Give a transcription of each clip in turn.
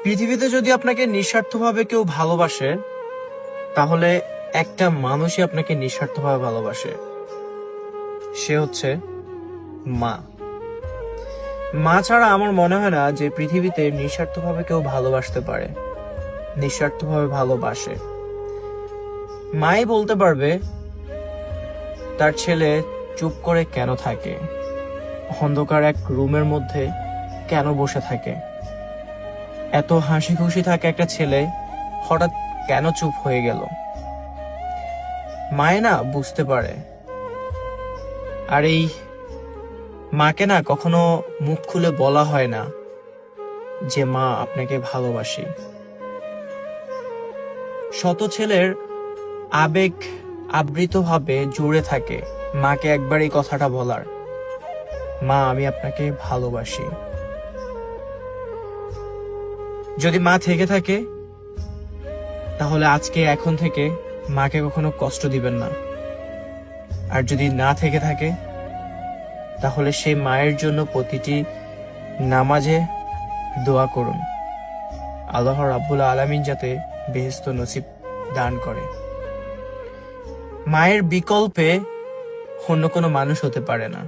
পৃথিবীতে যদি আপনাকে নিঃস্বার্থভাবে কেউ ভালোবাসে, তাহলে একটা মানুষই আপনাকে নিঃস্বার্থভাবে ভালোবাসে, সে হচ্ছে মা। মা ছাড়া আমার মনে হয় না যে পৃথিবীতে নিঃস্বার্থভাবে কেউ ভালোবাসতে পারে, নিঃস্বার্থভাবে ভালোবাসে। মাই বলতে পারবে তার ছেলে চুপ করে কেন থাকে, অন্ধকার এক রুমের মধ্যে কেন বসে থাকে, এত হাসি খুশি থাকে একটা ছেলে হঠাৎ কেন চুপ হয়ে গেল। মায়ে না বুঝতে পারে। আর এই মাকে না কখনো মুখ খুলে বলা হয় না যে মা আপনাকে ভালোবাসি। শত ছেলের আবেগ আবৃতভাবে জুড়ে থাকে মাকে একবার এই কথাটা বলার, মা আমি আপনাকে ভালোবাসি। যদি মা থেকে থাকে তাহলে আজকে এখন থেকে মাকে কখনো কষ্ট দিবেন না। আর যদি না থেকে থাকে তাহলে সেই মায়ের জন্য প্রতিটি নামাজে দোয়া করুন, আল্লাহ রাব্বুল আলামিন যাতে বেহেশত নসিব দান করে। মায়ের বিকল্পে অন্য কোনো মানুষ হতে পারে না,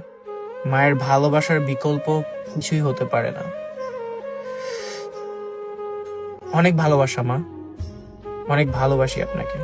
মায়ের ভালোবাসার বিকল্প কিছুই হতে পারে না। অনেক ভালোবাসা মা, অনেক ভালোবাসি আপনাকে।